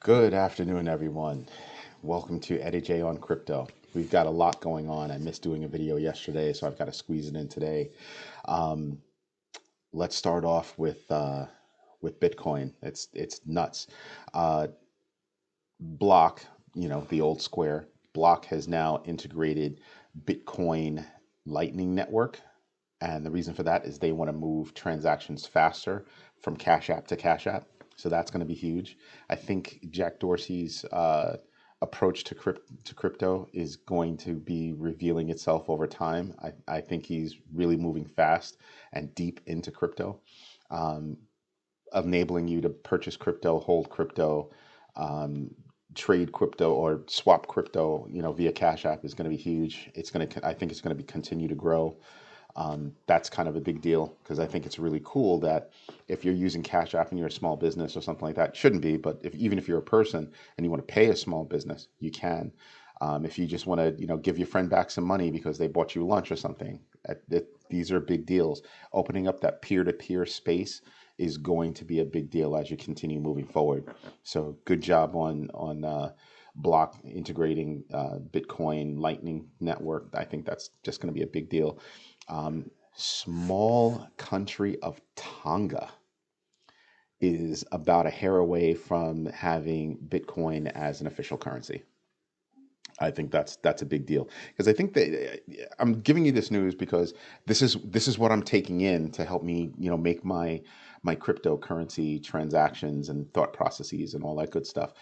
Good afternoon, everyone. Welcome to Eddie J on Crypto. We've got a lot going on. I missed doing a video yesterday, so I've got to squeeze it in today. Um, let's start off with Bitcoin. It's nuts. Uh, Block, the old Square. Block has now integrated Bitcoin Lightning Network, and the reason for that is they want to move transactions faster from Cash App to Cash App. So that's going to be huge. I think Jack Dorsey's approach to crypto is going to be revealing itself over time. I think he's really moving fast and deep into crypto, um, enabling you to purchase crypto, hold crypto, um, trade crypto or swap crypto, via Cash App is going to be huge. I think it's going to be continue to grow. That's kind of a big deal because I think it's really cool that if you're using Cash App and you're a small business or something like that, shouldn't be, but even if you're a person and you want to pay a small business, you can. If you just want to, give your friend back some money because they bought you lunch or something, these are big deals. Opening up that peer-to-peer space is going to be a big deal as you continue moving forward. So good job on Block integrating Bitcoin Lightning Network. I think that's just going to be a big deal. Small country of Tonga is about a hair away from having Bitcoin as an official currency. I think that's a big deal because I think that I'm giving you this news because this is what I'm taking in to help me, make my cryptocurrency transactions and thought processes and all that good stuff.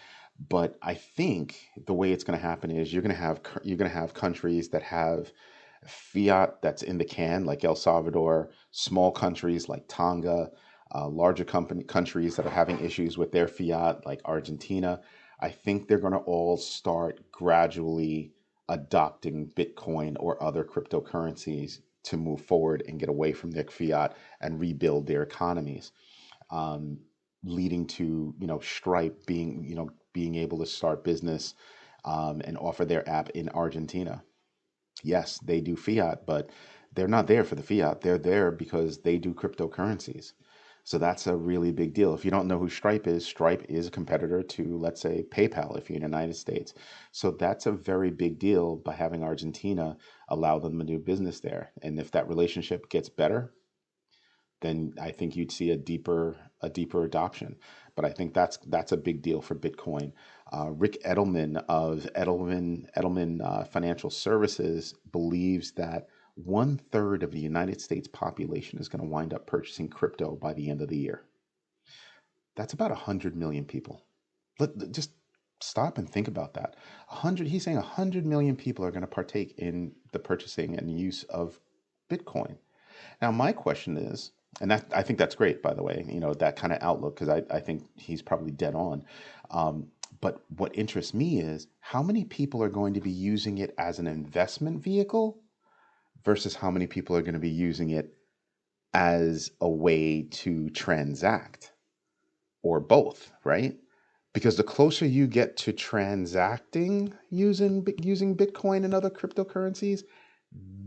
But I think the way it's going to happen is you're going to have countries that have fiat that's in the can, like El Salvador, small countries like Tonga, larger countries that are having issues with their fiat, like Argentina. I think they're going to all start gradually adopting Bitcoin or other cryptocurrencies to move forward and get away from their fiat and rebuild their economies, um, leading to Stripe being able to start business and offer their app in Argentina. Yes, they do fiat, but they're not there for the fiat. They're there because they do cryptocurrencies. So that's a really big deal. If you don't know who Stripe is a competitor to, let's say, PayPal if you're in the United States. So that's a very big deal by having Argentina allow them to do business there. And if that relationship gets better, then I think you'd see a deeper adoption. But I think that's a big deal for Bitcoin. Rick Edelman of Edelman Financial Services believes that 1/3 of the United States population is going to wind up purchasing crypto by the end of the year. That's about 100 million people. Just stop and think about that. 100. He's saying 100 million people are going to partake in the purchasing and use of Bitcoin. Now, my question is, and that I think that's great, by the way, that kind of outlook, because I think he's probably dead on. But what interests me is how many people are going to be using it as an investment vehicle versus how many people are going to be using it as a way to transact or both, right? Because the closer you get to transacting using Bitcoin and other cryptocurrencies,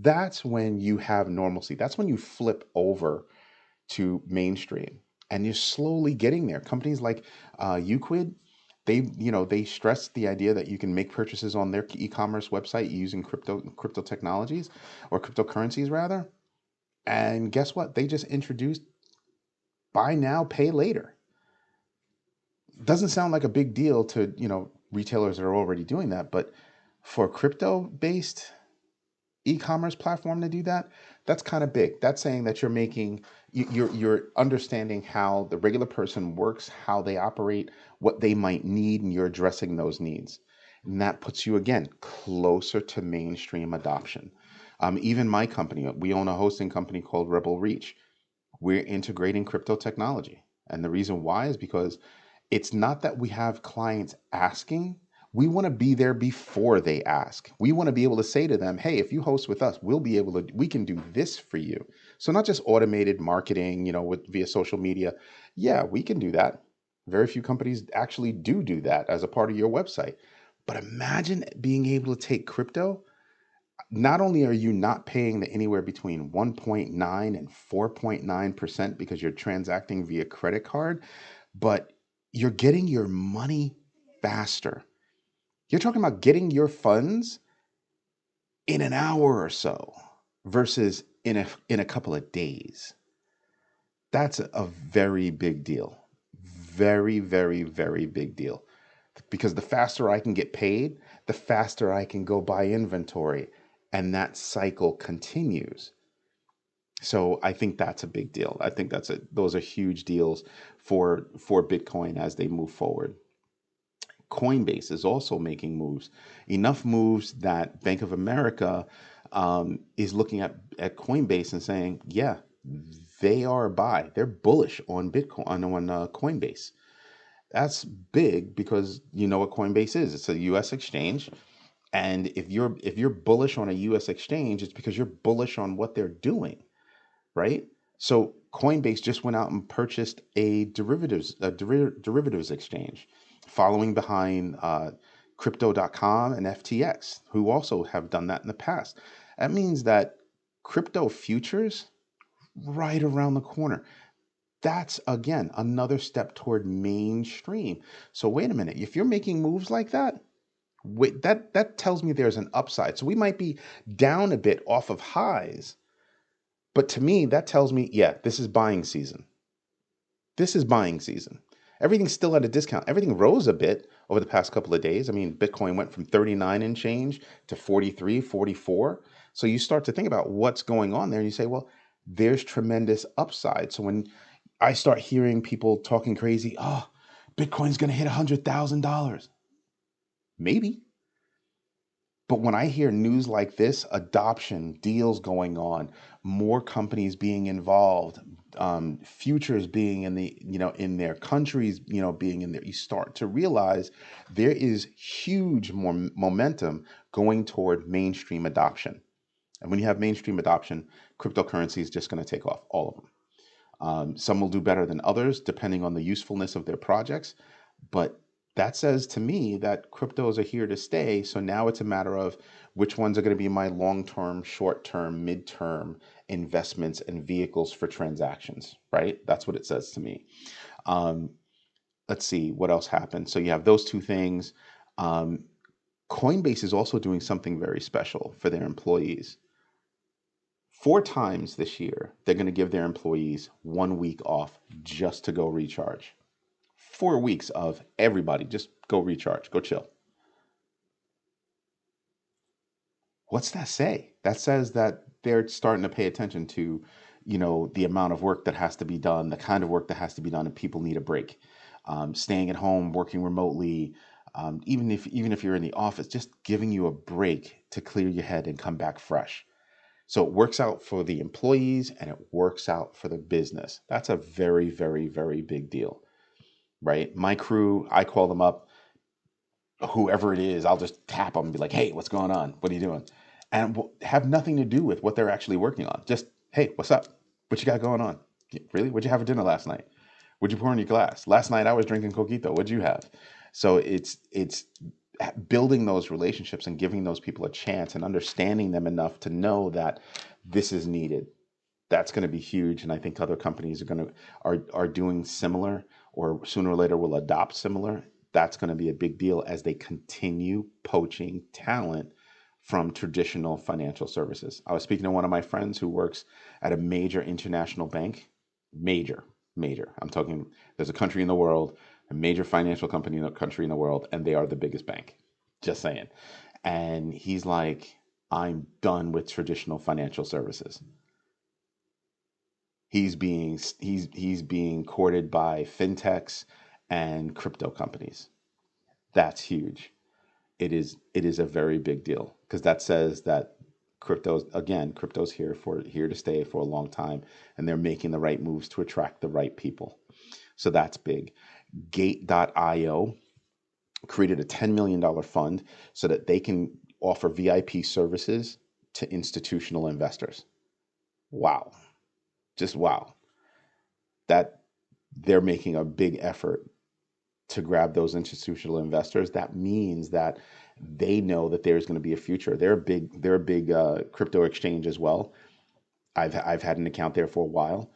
that's when you have normalcy. That's when you flip over to mainstream and you're slowly getting there. Companies like Euclid, they stress the idea that you can make purchases on their e-commerce website using crypto technologies or cryptocurrencies rather. And guess what? They just introduced buy now, pay later. Doesn't sound like a big deal to retailers that are already doing that, but for a crypto based e-commerce platform to do that, that's kind of big. That's saying that you're understanding how the regular person works, how they operate, what they might need, and you're addressing those needs. And that puts you again closer to mainstream adoption. Even my company, we own a hosting company called Rebel Reach. We're integrating crypto technology. And the reason why is because it's not that we have clients asking. We want to be there before they ask. We want to be able to say to them, hey, if you host with us, we can do this for you. So not just automated marketing, via social media. Yeah, we can do that. Very few companies actually do that as a part of your website. But imagine being able to take crypto. Not only are you not paying the anywhere between 1.9 and 4.9% because you're transacting via credit card, but you're getting your money faster. You're talking about getting your funds in an hour or so versus in a couple of days. That's a very big deal. Very, very, very big deal. Because the faster I can get paid, the faster I can go buy inventory, and that cycle continues. So I think that's a big deal. I think those are huge deals for Bitcoin as they move forward. Coinbase is also making moves, enough moves that Bank of America is looking at Coinbase and saying, yeah, they are a buy. They're bullish on Bitcoin on Coinbase. That's big because you know what Coinbase is. It's a U.S. exchange, and if you're bullish on a U.S. exchange, it's because you're bullish on what they're doing, right? So Coinbase just went out and purchased a derivatives exchange, following behind Crypto.com and FTX, who also have done that in the past. That means that crypto futures right around the corner. That's again another step toward mainstream. So wait a minute, if you're making moves like that, that tells me there's an upside. So we might be down a bit off of highs, but to me that tells me, yeah, this is buying season. This is buying season. Everything's still at a discount. Everything rose a bit over the past couple of days. I mean, Bitcoin went from 39 and change to 43, 44. So you start to think about what's going on there and you say, well, there's tremendous upside. So when I start hearing people talking crazy, oh, Bitcoin's going to hit $100,000. Maybe. But when I hear news like this, adoption, deals going on, more companies being involved, futures being in in their countries, being in there, you start to realize there is huge more momentum going toward mainstream adoption. And when you have mainstream adoption, cryptocurrency is just going to take off, all of them. Some will do better than others, depending on the usefulness of their projects. But that says to me that cryptos are here to stay. So now it's a matter of which ones are going to be my long-term, short-term, mid-term investments and vehicles for transactions, right? That's what it says to me. Let's see what else happened. So you have those two things. Coinbase is also doing something very special for their employees. 4 times this year, they're going to give their employees 1 week off just to go recharge. 4 weeks of everybody just go recharge, go chill. What's that say? That says that they're starting to pay attention to, the amount of work that has to be done, the kind of work that has to be done, and people need a break. Staying at home, working remotely, even if you're in the office, just giving you a break to clear your head and come back fresh. So it works out for the employees and it works out for the business. That's a very, very, very big deal, right? My crew, I call them up, whoever it is, I'll just tap them and be like, hey, what's going on? What are you doing? And have nothing to do with what they're actually working on. Just, hey, what's up? What you got going on? Really? What'd you have for dinner last night? What'd you pour in your glass? Last night I was drinking coquito. What'd you have? So it's building those relationships and giving those people a chance and understanding them enough to know that this is needed. That's going to be huge, and I think other companies are doing similar, or sooner or later will adopt similar. That's going to be a big deal as they continue poaching talent from traditional financial services. I was speaking to one of my friends who works at a major international bank, major. I'm talking, there's a country in the world, a major financial company in a country in the world, and they are the biggest bank. Just saying. And he's like, I'm done with traditional financial services. He's being courted by fintechs and crypto companies. That's huge. It is a very big deal because that says that crypto's here to stay for a long time, and they're making the right moves to attract the right people. So that's big. Gate.io created a $10 million fund so that they can offer VIP services to institutional investors. Wow. Just wow. That they're making a big effort to grab those institutional investors. That means that they know that there's going to be a future. They're a big crypto exchange as well. I've had an account there for a while.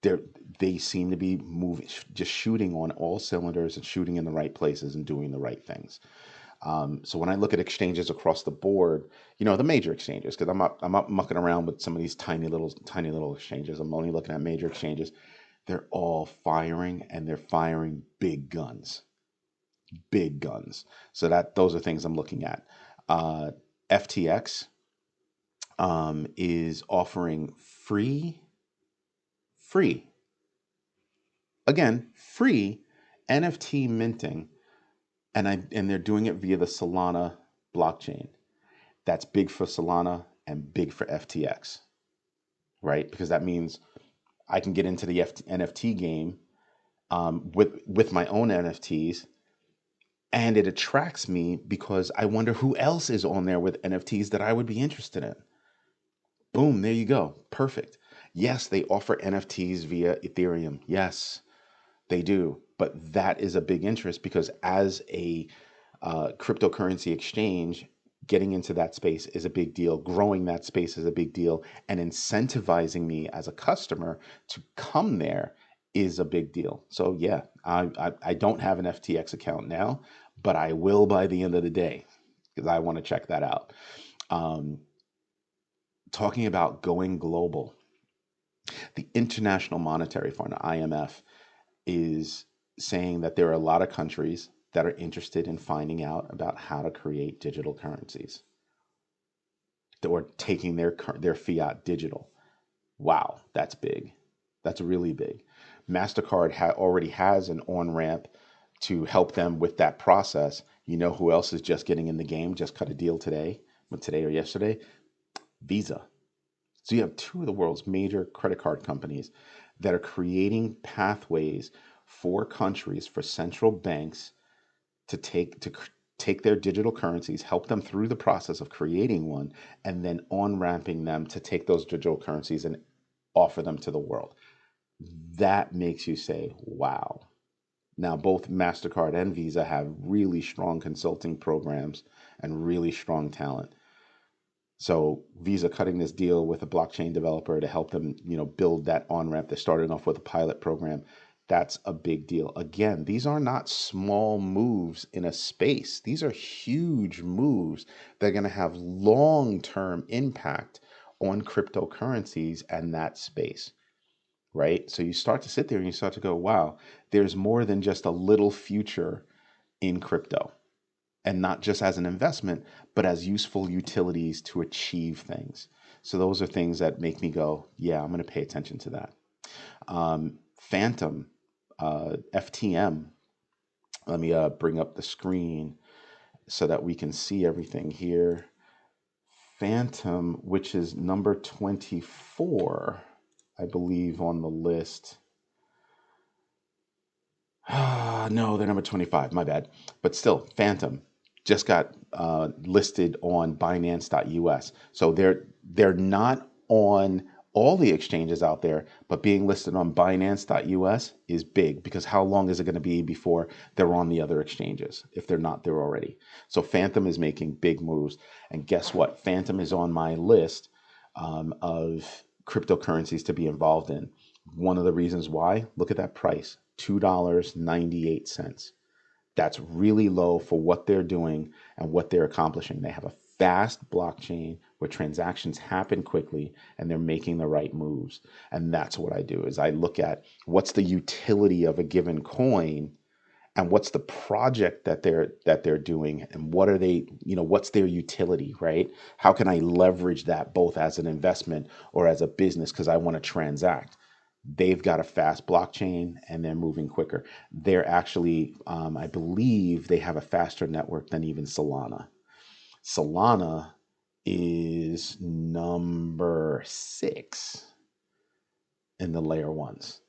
they're, they seem to be moving, just shooting on all cylinders and shooting in the right places and doing the right things. So when I look at exchanges across the board, the major exchanges, because I'm not mucking around with some of these tiny little exchanges. I'm only looking at major exchanges. They're all firing, and they're firing big guns, big guns. So those are things I'm looking at. FTX is offering free, again, free NFT minting, and they're doing it via the Solana blockchain. That's big for Solana and big for FTX, right? Because that means I can get into the NFT game with my own NFTs, and it attracts me because I wonder who else is on there with NFTs that I would be interested in. Boom, there you go. Perfect. Yes, they offer NFTs via Ethereum. Yes, they do. But that is a big interest because as a cryptocurrency exchange, getting into that space is a big deal. Growing that space is a big deal. And incentivizing me as a customer to come there is a big deal. So yeah, I don't have an FTX account now, but I will by the end of the day because I want to check that out. Talking about going global, the International Monetary Fund, IMF, is saying that there are a lot of countries that are interested in finding out about how to create digital currencies or taking their fiat digital. Wow, that's big. That's really big. MasterCard already has an on-ramp to help them with that process. You know who else is just getting in the game, just cut a deal today or yesterday? Visa. So you have two of the world's major credit card companies that are creating pathways for countries, for central banks to take their digital currencies, help them through the process of creating one, and then on-ramping them to take those digital currencies and offer them to the world. That makes you say, wow. Now, both MasterCard and Visa have really strong consulting programs and really strong talent. So Visa cutting this deal with a blockchain developer to help them, build that on-ramp. They're starting off with a pilot program. That's a big deal. Again, these are not small moves in a space. These are huge moves that are going to have long-term impact on cryptocurrencies and that space, right? So you start to sit there and you start to go, wow, there's more than just a little future in crypto. And not just as an investment, but as useful utilities to achieve things. So those are things that make me go, yeah, I'm going to pay attention to that. Phantom, FTM. Let me bring up the screen so that we can see everything here. Phantom, which is number 24, I believe, on the list. No, they're number 25. My bad. But still, Phantom just got listed on Binance.us. So they're not on all the exchanges out there, but being listed on Binance.us is big because how long is it going to be before they're on the other exchanges if they're not there already? So Phantom is making big moves. And guess what? Phantom is on my list of cryptocurrencies to be involved in. One of the reasons why, look at that price, $2.98. That's really low for what they're doing and what they're accomplishing. They have a fast blockchain where transactions happen quickly and they're making the right moves. And that's what I do is I look at what's the utility of a given coin and what's the project that they're doing and what are they, what's their utility, right? How can I leverage that both as an investment or as a business because I want to transact? They've got a fast blockchain and they're moving quicker. They're actually, I believe they have a faster network than even Solana. Solana is number 6 in the layer ones.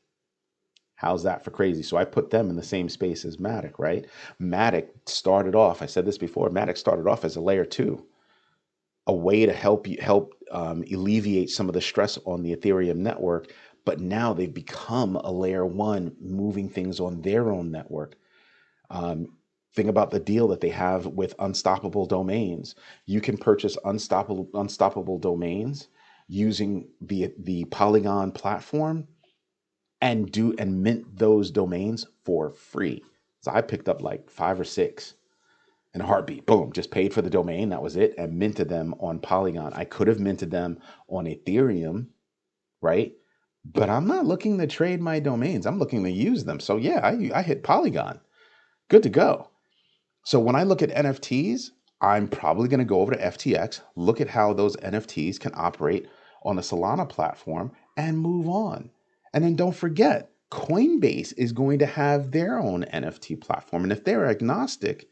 How's that for crazy? So I put them in the same space as Matic, right? Matic started off, I said this before, Matic started off as a layer 2, a way to help alleviate some of the stress on the Ethereum network. But now they've become a layer 1, moving things on their own network. Think about the deal that they have with Unstoppable Domains. You can purchase unstoppable domains using the Polygon platform and mint those domains for free. So I picked up like 5 or 6 in a heartbeat. Boom, just paid for the domain. That was it, and minted them on Polygon. I could have minted them on Ethereum, right? But I'm not looking to trade my domains. I'm looking to use them. So yeah, I hit Polygon. Good to go. So when I look at NFTs, I'm probably going to go over to FTX, look at how those NFTs can operate on the Solana platform, and move on. And then don't forget, Coinbase is going to have their own NFT platform. And if they're agnostic,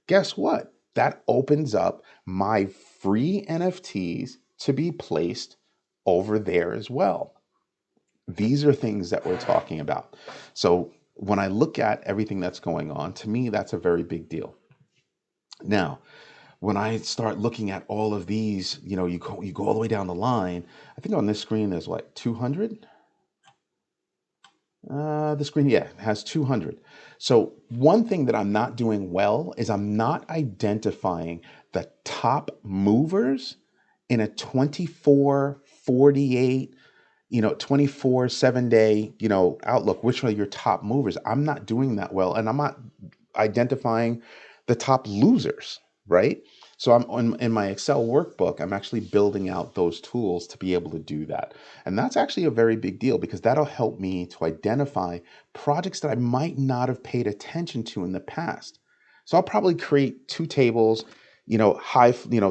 guess what? That opens up my free NFTs to be placed over there as well. These are things that we're talking about. So when I look at everything that's going on, to me, that's a very big deal. Now, when I start looking at all of these, you go all the way down the line. I think on this screen there's like 200. The screen, yeah, has 200. So one thing that I'm not doing well is I'm not identifying the top movers in a 24, 48, 24, 7-day, outlook. Which are your top movers? I'm not doing that well. And I'm not identifying the top losers, right? So in my Excel workbook, I'm actually building out those tools to be able to do that. And that's actually a very big deal because that'll help me to identify projects that I might not have paid attention to in the past. So I'll probably create 2 tables,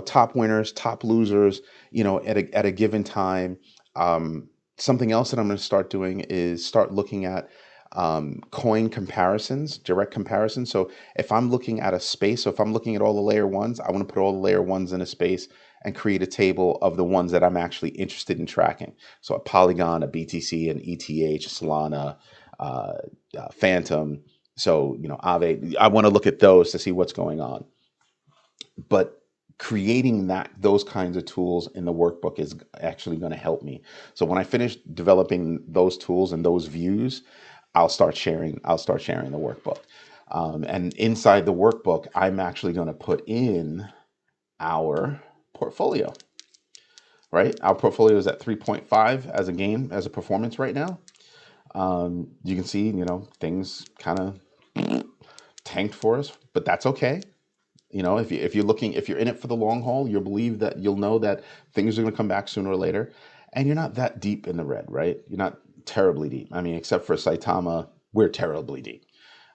top winners, top losers, at a given time. Something else that I'm going to start doing is start looking at coin comparisons, direct comparisons. So if I'm looking at a space, so if I'm looking at all the layer ones, I want to put all the layer ones in a space and create a table of the ones that I'm actually interested in tracking. So a Polygon, a BTC, an ETH, Solana, Phantom. So, Aave, I want to look at those to see what's going on. But creating those kinds of tools in the workbook is actually going to help me. So when I finish developing those tools and those views, I'll start sharing the workbook. And inside the workbook, I'm actually going to put in our portfolio, right? Our portfolio is at 3.5 as a performance right now. You can see, things kind of tanked for us, but that's okay. If you're in it for the long haul, you'll know that things are going to come back sooner or later, and you're not that deep in the red, right? You're not terribly deep. I mean, except for Saitama, we're terribly deep.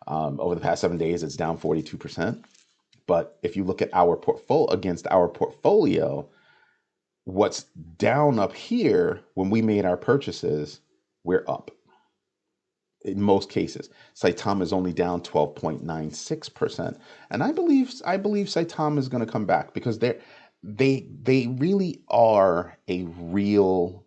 Over the past 7 days, it's down 42%. But if you look at our portfolio against our portfolio, what's down up here when we made our purchases, we're up. In most cases, Saitama is only down 12.96%, and I believe Saitama is going to come back because they really are a real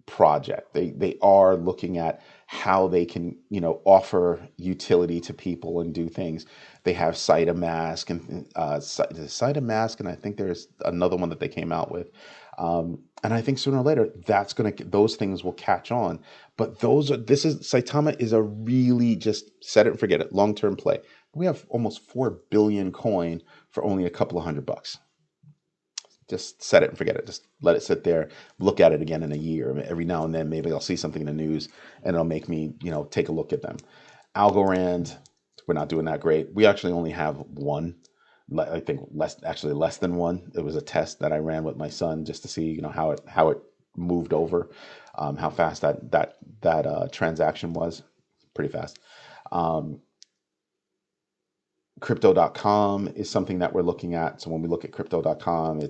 project. They are looking at how they can offer utility to people and do things. They have Cite a Mask and Cite a Mask, and I think there's another one that they came out with. And I think sooner or later those things will catch on. But Saitama is a really just set it and forget it long-term play. We have almost 4 billion coin for only a couple of $100. Just set it and forget it. Just let it sit there. Look at it again in a year. Every now and then, maybe I'll see something in the news and it'll make me, take a look at them. Algorand, we're not doing that great. We actually only have one. I think less than one. It was a test that I ran with my son just to see, how it moved over, how fast that transaction was. Pretty fast. Crypto.com is something that we're looking at. So when we look at Crypto.com,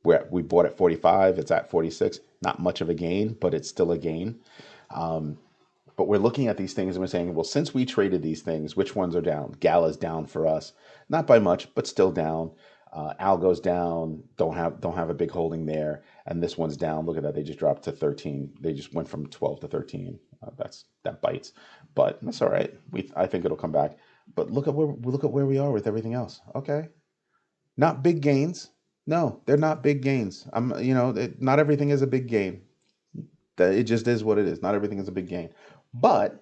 we bought at 45, it's at 46. Not much of a gain, but it's still a gain. But we're looking at these things and we're saying, well, since we traded these things, which ones are down? Gala's down for us, not by much, but still down. Algo's down, don't have a big holding there, and this one's down. Look at that, they just dropped to 13. They just went from 12 to 13. That bites, but that's all right. I think it'll come back. But look at where we are with everything else. Okay, not big gains. No, they're not big gains. Not everything is a big gain. It just is what it is. Not everything is a big gain. But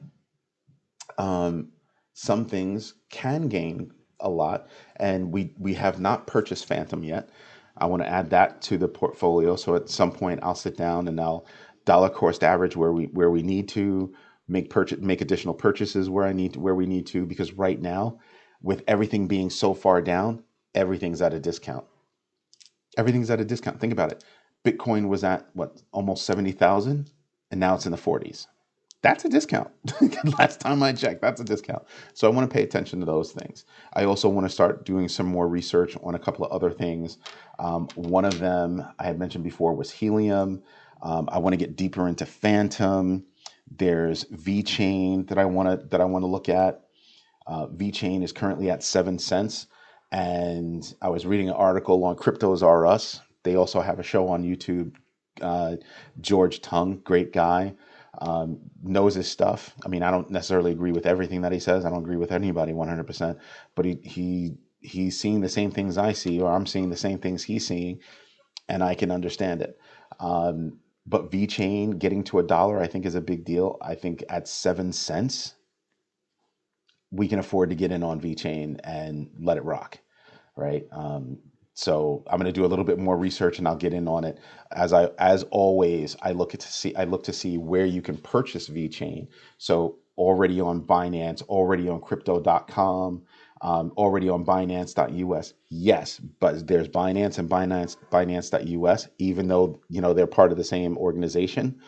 some things can gain a lot, and we have not purchased Phantom yet. I want to add that to the portfolio. So at some point, I'll sit down and I'll dollar cost average where we need to, make additional purchases where we need to, because right now, with everything being so far down, everything's at a discount. Everything's at a discount. Think about it. Bitcoin was at what, almost 70,000, and now it's in the 40s. That's a discount. Last time I checked, that's a discount. So I want to pay attention to those things. I also want to start doing some more research on a couple of other things. One of them I had mentioned before was helium. I want to get deeper into Phantom. There's VeChain that I want to look at. VeChain is currently at 7 cents. And I was reading an article on Cryptos R Us. They also have a show on YouTube. George Tung, great guy, knows his stuff. I mean, I don't necessarily agree with everything that he says. I don't agree with anybody 100%, but he's seeing the same things I see, or I'm seeing the same things he's seeing, and I can understand it. But VeChain getting to $1, I think, is a big deal. I think at 7 cents, we can afford to get in on VeChain and let it rock, right? So I'm going to do a little bit more research and I'll get in on it. As always, I look to see where you can purchase VeChain. So already on Binance, already on crypto.com, already on Binance.us. Yes, but there's Binance and Binance.us, even though they're part of the same organization.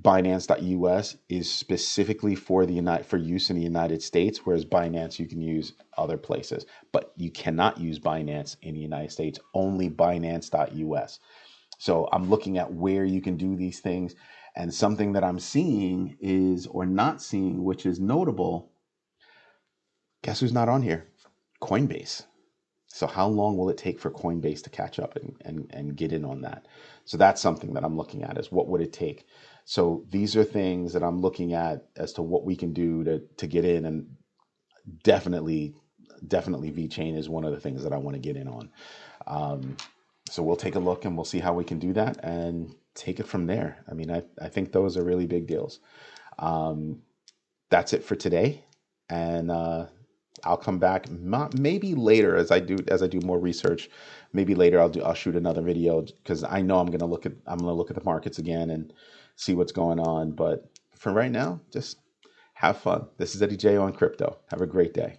Binance.us is specifically for use in the United States, whereas Binance you can use other places, but you cannot use Binance in the United States, only Binance.us. So I'm looking at where you can do these things, and something that I'm seeing or not seeing, which is notable. Guess who's not on here? Coinbase. So how long will it take for Coinbase to catch up and get in on that? So that's something that I'm looking at, is what would it take? So these are things that I'm looking at as to what we can do to get in, and definitely VeChain is one of the things that I want to get in on. So we'll take a look and we'll see how we can do that and take it from there. I mean, I think those are really big deals. That's it for today, and I'll come back maybe later as I do more research. Maybe later I'll shoot another video, because I know I'm gonna look at the markets again and see what's going on. But for right now, just have fun. This is Eddie J on crypto. Have a great day.